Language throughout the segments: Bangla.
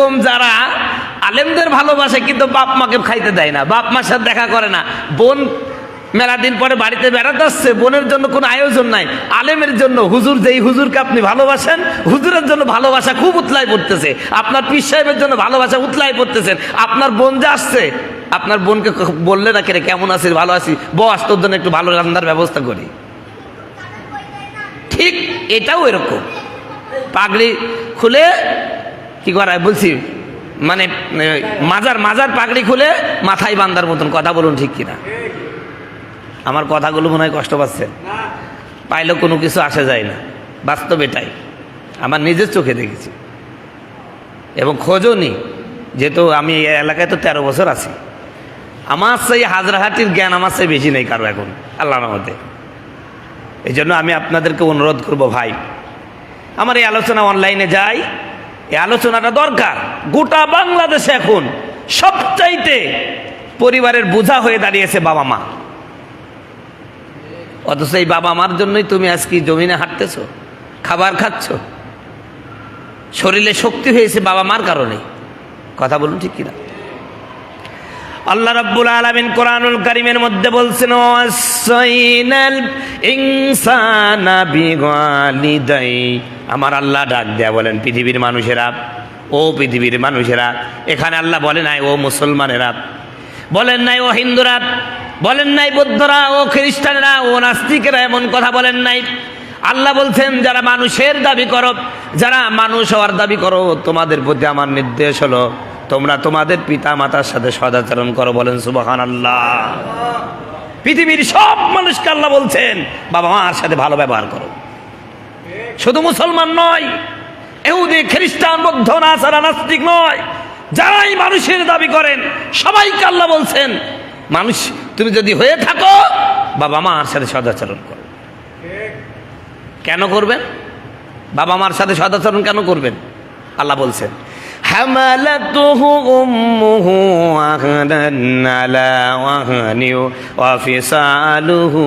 এরকম যারা আলেমদের ভালোবাসে কিন্তু বাপ মাকে খাইতে দেয় না, বাপ মার সাথে দেখা করে না। বোন মেলা দিন পরে বাড়িতে বেড়াতে আসছে, বোনের জন্য কোনো আয়োজন নাই, আলেমের জন্য হুজুর, যেই হুজুরকে আপনি ভালোবাসেন হুজুরের জন্য ভালোবাসা খুব উতলাই পড়তেছে, আপনার পীর সাহেবের জন্য ভালোবাসা উতলাই পড়তেছেন। আপনার বোন যে আসছে, আপনার বোনকে বললে না কেরে কেমন আছিস, ভালো আছি, বস তোর জন্য একটু ভালো রান্নার ব্যবস্থা করি। ঠিক এটাও এরকম, পাগড়ি খুলে কি করায় বলছি, মানে মাজার পাগড়ি খুলে মাথায় বান্দার মতন। কথা বলুন ঠিক কিনা? আমার কথাগুলো মনে হয় কষ্ট পাচ্ছে, পাইলেও কোনো কিছু আসে যায় না, বাস্তব এটাই, আমার নিজের চোখে দেখেছি এবং খোঁজও নি, যেহেতু আমি এই এলাকায় তো 13 বছর আছি। আমার সেই হাজরাহাটির জ্ঞান আমার সেই বেশি নেই কারো এখন, আল্লাহর রহমতে। এই জন্য আমি আপনাদেরকে অনুরোধ করব, ভাই আমার এই আলোচনা অনলাইনে যাই, এই আলোচনাটা দরকার। গোটা বাংলাদেশে এখন সবচাইতে পরিবারের বোঝা হয়ে দাঁড়িয়েছে বাবা মা, অথচ এই বাবা মার জন্যই তুমি আজকে জমিনে হাঁটতেছ, খাবার খাচ্ছ, শরীরে শক্তি হয়েছে বাবা মার কারণে। কথা বলুন ঠিক কিনা? আল্লাহ রাব্বুল আলামিন কোরআনুল কারীমের মধ্যে বলছেন, ওয়াসাইনাল ইনসানা বিওয়ালিদাই। আমার আল্লাহ ডাক দেয়া বলেন, পৃথিবীর মানুষেরা, ও পৃথিবীর মানুষেরা। এখানে আল্লাহ বলে নাই ও মুসলমানেরা, বলেন নাই ও হিন্দুরা, বলেন নাই বৌদ্ধরা, ও খ্রিস্টানেরা, ও নাস্তিকেরা, এমন কথা বলেন নাই। আল্লাহ বলছেন, যারা মানুষের দাবি করো, যারা মানুষ হওয়ার দাবি করো, তোমাদের প্রতি আমার নির্দেশ হলো তোমরা তোমাদের পিতা মাতার সাথে সদাচরণ করো। বলেন সুবহানাল্লাহ। পৃথিবীর সব মানুষকে আল্লাহ বলছেন বাবা মার সাথে ভালো ব্যবহার করো। শুধু মুসলমান নয়, ইহুদি, খ্রিস্টান, বৌদ্ধ, নাসারা, নাস্তিক নয়, যারাই মানুষের দাবি করেন সবাইকে আল্লাহ বলছেন, মানুষ তুমি যদি হয়ে থাকো বাবা মার সাথে সদাচরণ করো। কেন করবেন? বাবা মার সাথে সদাচরণ কেন করবেন? আল্লাহ বলছেন, হামালাতুহু উম্মুহু ওয়াহনান আলা ওয়াহনি ওয়া ফিসালুহু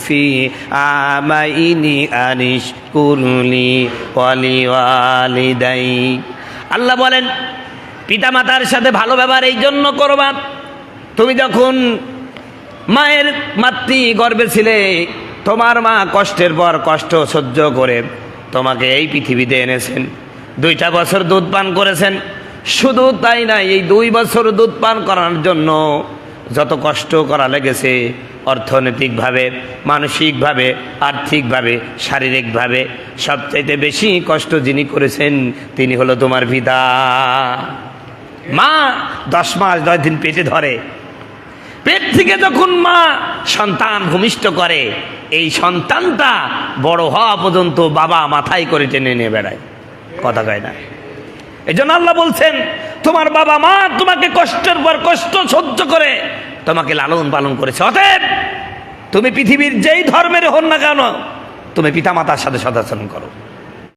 ফি আমাইনি আনিশকুরলি ওয়া লিওয়ালিদাই। আল্লাহ বলেন, পিতামাতার সাথে ভালো ব্যবহার এই জন্য করবা, তুমি যখন মায়ের মাতৃ গর্ভে ছিলে, তোমার মা কষ্টের পর কষ্ট সহ্য করে তোমাকে এই পৃথিবীতে এনেছেন, 2টা বছর দুধ পান করেছেন। শুধু তাই না, এই 2 বছর দুধ পান করার জন্য যত কষ্ট করা লেগেছে, অর্থনৈতিকভাবে, মানসিকভাবে, আর্থিকভাবে, শারীরিকভাবে, সবচাইতে বেশি কষ্ট যিনি করেছেন তিনি হলো তোমার পিতা। মা 10 মাস 10 দিন পেটে ধরে, পেট থেকে যখন মা সন্তান ভূমিষ্ঠ করে, এই সন্তানটা বড় হওয়া পর্যন্ত বাবা মাথায় করে টেনে নিয়ে বেড়ায়। কথা কয় না? এই জন্য আল্লাহ বলছেন, তোমার বাবা মা তোমাকে কষ্টের পর কষ্ট সহ্য করে তোমাকে লালন পালন করেছে। অতএব তুমি পৃথিবীর যেই ধর্মের হন না কেন, তুমি পিতা মাতার সাথে সদাচরণ করো।